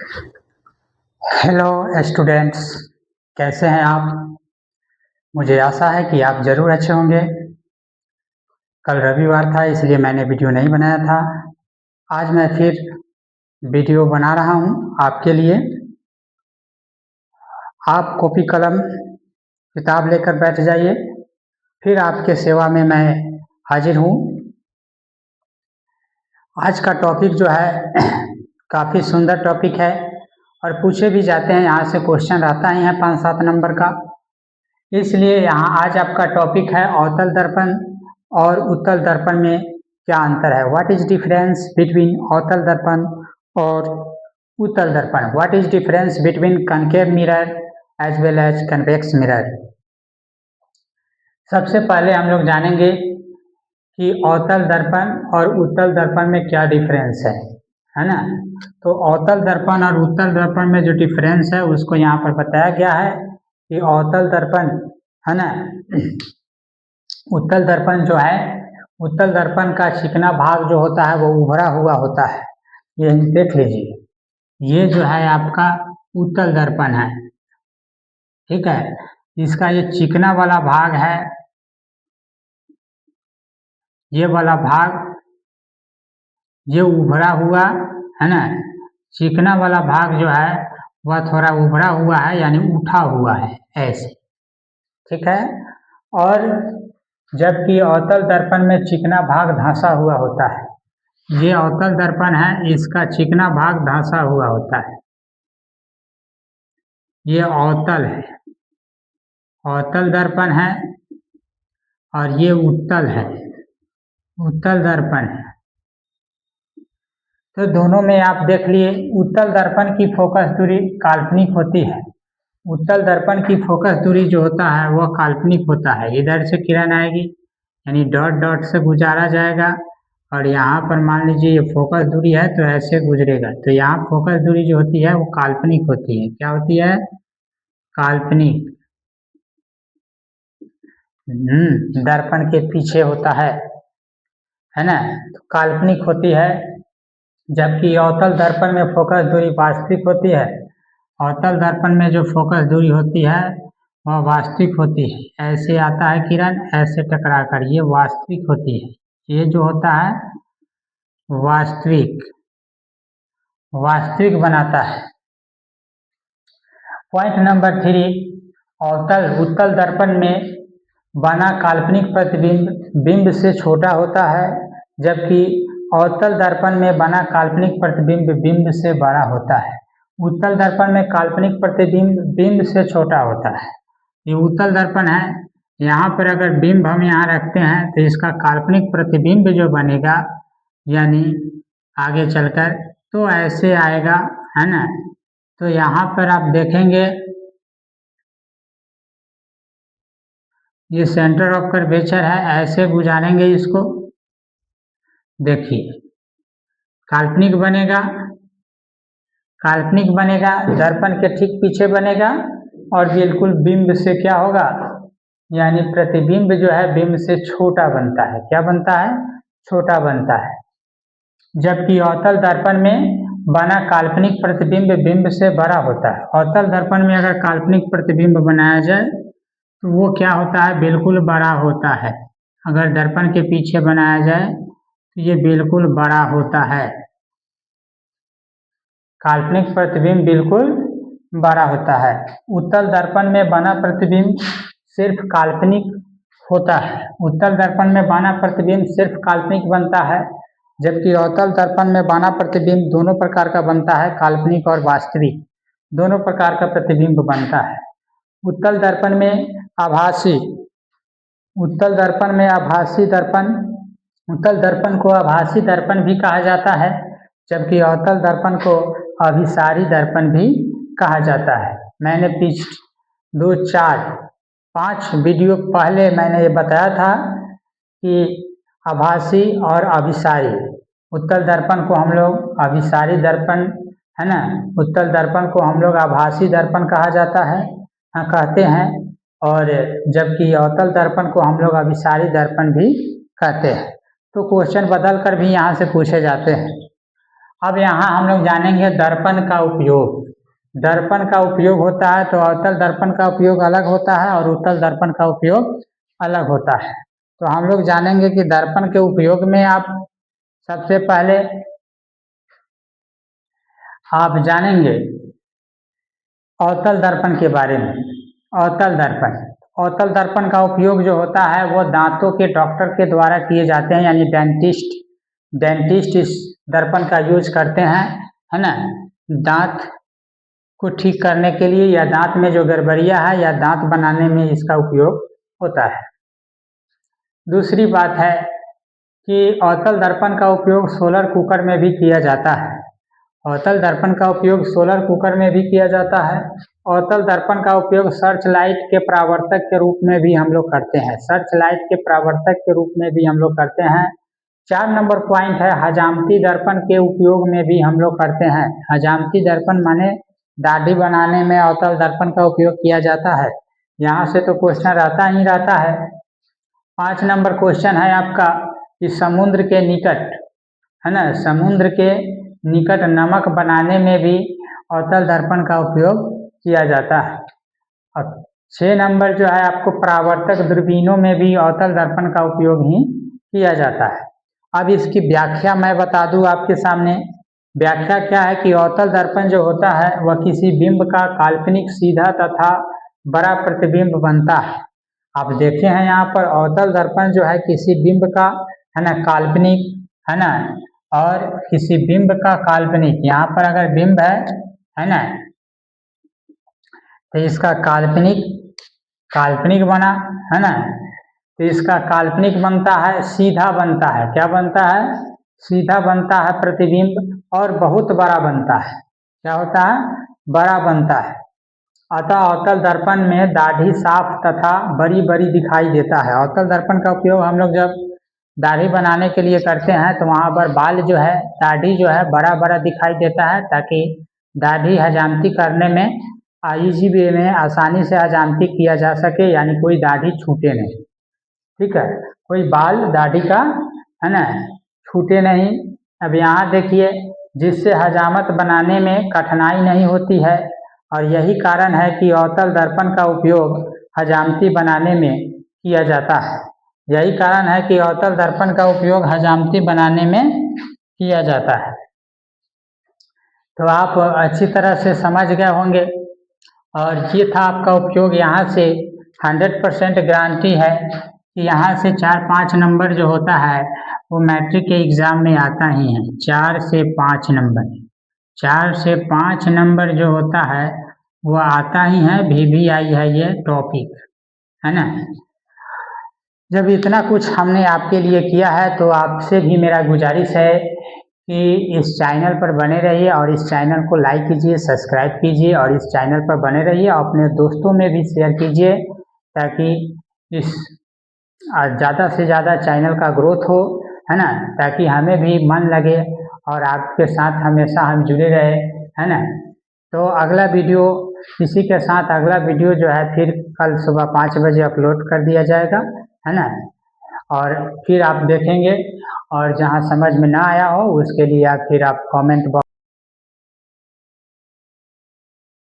Hello students, कैसे हैं आप? मुझे आशा है कि आप ज़रूर अच्छे होंगे। कल रविवार था इसलिए मैंने वीडियो नहीं बनाया था। आज मैं फिर वीडियो बना रहा हूं आपके लिए। आप कॉपी कलम किताब लेकर बैठ जाइए, फिर आपके सेवा में मैं हाजिर हूं। आज का टॉपिक जो है काफ़ी सुंदर टॉपिक है और पूछे भी जाते हैं, यहाँ से क्वेश्चन रहता ही है 5-7 नंबर का। इसलिए यहाँ आज आपका टॉपिक है अवतल दर्पण और उत्तल दर्पण में क्या अंतर है। व्हाट इज डिफरेंस बिटवीन अवतल दर्पण और उत्तल दर्पण। What is difference between concave mirror as well as convex mirror. सबसे पहले हम लोग जानेंगे कि अवतल दर्पण और उत्तल दर्पण में क्या डिफरेंस है ना। तो अवतल दर्पण और उत्तल दर्पण में जो डिफरेंस है उसको यहाँ पर बताया गया है कि अवतल दर्पण है ना, उत्तल दर्पण जो है, उत्तल दर्पण का चिकना भाग जो होता है वो उभरा हुआ होता है। ये देख लीजिए, ये जो है आपका उत्तल दर्पण है, ठीक है। इसका ये चिकना वाला भाग है, ये वाला भाग ये उभरा हुआ है ना। चिकना वाला भाग जो है वह थोड़ा उभरा हुआ है, यानी उठा हुआ है ऐसे, ठीक है। और जबकि अवतल दर्पण में चिकना भाग धंसा हुआ होता है। ये अवतल दर्पण है, इसका चिकना भाग धंसा हुआ होता है। ये अवतल है, अवतल दर्पण है, और ये उत्तल है, उत्तल दर्पण है। तो दोनों में आप देख लिए, उत्तल दर्पण की फोकस दूरी काल्पनिक होती है। उत्तल दर्पण की फोकस दूरी जो होता है वह काल्पनिक होता है। इधर से किरण आएगी, यानी डॉट डॉट से गुजारा जाएगा, और यहाँ पर मान लीजिए ये फोकस दूरी है तो ऐसे गुजरेगा। तो यहाँ फोकस दूरी जो होती है वो काल्पनिक होती है। क्या होती है? काल्पनिक। दर्पण के पीछे होता है ना, तो काल्पनिक होती है। जबकि अवतल दर्पण में फोकस दूरी वास्तविक होती है। अवतल दर्पण में जो फोकस दूरी होती है वह वास्तविक होती है। ऐसे आता है किरण, ऐसे टकरा कर, ये वास्तविक होती है। ये जो होता है वास्तविक, वास्तविक बनाता है। पॉइंट नंबर 3, अवतल उत्तल दर्पण में बना काल्पनिक प्रतिबिंब बिंब से छोटा होता है, जबकि अवतल दर्पण में बना काल्पनिक प्रतिबिंब बिंब से बड़ा होता है। उत्तल दर्पण में काल्पनिक प्रतिबिंब बिंब से छोटा होता है। ये उत्तल दर्पण है, यहाँ पर अगर बिंब हम यहाँ रखते हैं तो इसका काल्पनिक प्रतिबिंब जो बनेगा, यानी आगे चलकर तो ऐसे आएगा, है ना। तो यहाँ पर आप देखेंगे ये सेंटर ऑफ कर्वेचर है, ऐसे गुजारेंगे इसको। देखिए काल्पनिक बनेगा, काल्पनिक बनेगा, दर्पण के ठीक पीछे बनेगा, और बिल्कुल बिंब से क्या होगा, यानी प्रतिबिंब जो है बिंब से छोटा बनता है। क्या बनता है? छोटा बनता है। जबकि अवतल दर्पण में बना काल्पनिक प्रतिबिंब बिंब से बड़ा होता है। अवतल दर्पण में अगर काल्पनिक प्रतिबिंब बनाया जाए तो वो क्या होता है, बिल्कुल बड़ा होता है। अगर दर्पण के पीछे बनाया जाए तो ये बिल्कुल बड़ा होता है। काल्पनिक प्रतिबिंब बिल्कुल बड़ा होता है। उत्तल दर्पण में बना प्रतिबिंब सिर्फ काल्पनिक होता है। उत्तल दर्पण में बना प्रतिबिंब सिर्फ काल्पनिक बनता है, जबकि अवतल दर्पण में बना प्रतिबिंब दोनों प्रकार का बनता है, काल्पनिक और वास्तविक, दोनों प्रकार का प्रतिबिंब बनता है। उत्तल दर्पण में आभासी, उत्तल दर्पण में आभासी दर्पण, उत्तल दर्पण को आभासी दर्पण भी कहा जाता है, जबकि अवतल दर्पण को अभिसारी दर्पण भी कहा जाता है। मैंने पिछले 2, 4, 5 वीडियो पहले मैंने ये बताया था कि आभासी और अभिसारी, उत्तल दर्पण को हम लोग अभिसारी दर्पण, है ना, उत्तल दर्पण को हम लोग आभासी दर्पण कहा जाता है, कहते हैं, और जबकि अवतल दर्पण को हम लोग अभिसारी दर्पण भी कहते हैं। तो क्वेश्चन बदल कर भी यहाँ से पूछे जाते हैं। अब यहाँ हम लोग जानेंगे दर्पण का उपयोग। दर्पण का उपयोग होता है तो अवतल दर्पण का उपयोग अलग होता है और उत्तल दर्पण का उपयोग अलग होता है। तो हम लोग जानेंगे कि दर्पण के उपयोग में आप सबसे पहले आप जानेंगे अवतल दर्पण के बारे में। अवतल दर्पण, अवतल दर्पण का उपयोग जो होता है वो दांतों के डॉक्टर के द्वारा किए जाते हैं, यानी डेंटिस्ट इस दर्पण का यूज करते हैं, है ना, दांत को ठीक करने के लिए या दांत में जो गड़बड़ियां है या दांत बनाने में इसका उपयोग होता है। दूसरी बात है कि अवतल दर्पण का उपयोग सोलर कुकर में भी किया जाता है। अवतल दर्पण का उपयोग सोलर कुकर में भी किया जाता है। अवतल दर्पण का उपयोग सर्च लाइट के परावर्तक के रूप में भी हम लोग करते हैं। सर्च लाइट के परावर्तक के रूप में भी हम लोग करते हैं। 4 नंबर पॉइंट है हजामती दर्पण के उपयोग में भी हम लोग करते हैं। हजामती दर्पण माने दाढ़ी बनाने में अवतल दर्पण का उपयोग किया जाता है। यहाँ से तो क्वेश्चन रहता ही रहता है। 5 नंबर क्वेश्चन है आपका कि समुद्र के निकट, है ना, समुद्र के निकट नमक बनाने में भी अवतल दर्पण का उपयोग किया जाता है। और 6 नंबर जो है आपको परावर्तक दूरबीनों में भी अवतल दर्पण का उपयोग ही किया जाता है। अब इसकी व्याख्या मैं बता दूं आपके सामने। व्याख्या क्या है कि अवतल दर्पण जो होता है वह किसी बिंब का काल्पनिक सीधा तथा बड़ा प्रतिबिंब बनता है। आप देखे हैं यहाँ पर अवतल दर्पण जो है किसी बिंब का, है ना, काल्पनिक, है ना, और किसी बिंब का काल्पनिक, यहाँ पर अगर बिंब है ना, तो इसका काल्पनिक बना, है ना, तो इसका काल्पनिक बनता है, सीधा बनता है। क्या बनता है? सीधा बनता है प्रतिबिंब और बहुत बड़ा बनता है। क्या होता है? बड़ा बनता है। अतः अवतल दर्पण में दाढ़ी साफ तथा बड़ी बड़ी दिखाई देता है। अवतल दर्पण का उपयोग हम लोग जब दाढ़ी बनाने के लिए करते हैं तो वहाँ पर बाल जो है, दाढ़ी जो है बड़ा बड़ा दिखाई देता है, ताकि दाढ़ी हजामती करने में इजी वे में आसानी से हजामती किया जा सके, यानी कोई दाढ़ी छूटे नहीं। ठीक है, कोई बाल दाढ़ी का, है ना, छूटे नहीं। अब यहाँ देखिए, जिससे हजामत बनाने में कठिनाई नहीं होती है, और यही कारण है कि अवतल दर्पण का उपयोग हजामती बनाने में किया जाता है। यही कारण है कि अवतल दर्पण का उपयोग हजामती बनाने में किया जाता है। तो आप अच्छी तरह से समझ गए होंगे, और ये था आपका उपयोग। यहाँ से 100% गारंटी है कि यहाँ से 4-5 नंबर जो होता है वो मैट्रिक के एग्ज़ाम में आता ही है। 4 से 5 नंबर, 4 से 5 नंबर जो होता है वो आता ही है। VVI है ये टॉपिक, है ना। जब इतना कुछ हमने आपके लिए किया है तो आपसे भी मेरा गुजारिश है कि इस चैनल पर बने रहिए, और इस चैनल को लाइक कीजिए, सब्सक्राइब कीजिए, और इस चैनल पर बने रहिए। अपने दोस्तों में भी शेयर कीजिए, ताकि इस ज़्यादा से ज़्यादा चैनल का ग्रोथ हो, है ना, ताकि हमें भी मन लगे और आपके साथ हमेशा हम जुड़े रहे, है ना। तो अगला वीडियो, इसी के साथ अगला वीडियो जो है फिर कल सुबह 5 बजे अपलोड कर दिया जाएगा, है ना। और फिर आप देखेंगे, और जहाँ समझ में ना आया हो उसके लिए आप फिर आप कमेंट बॉक्स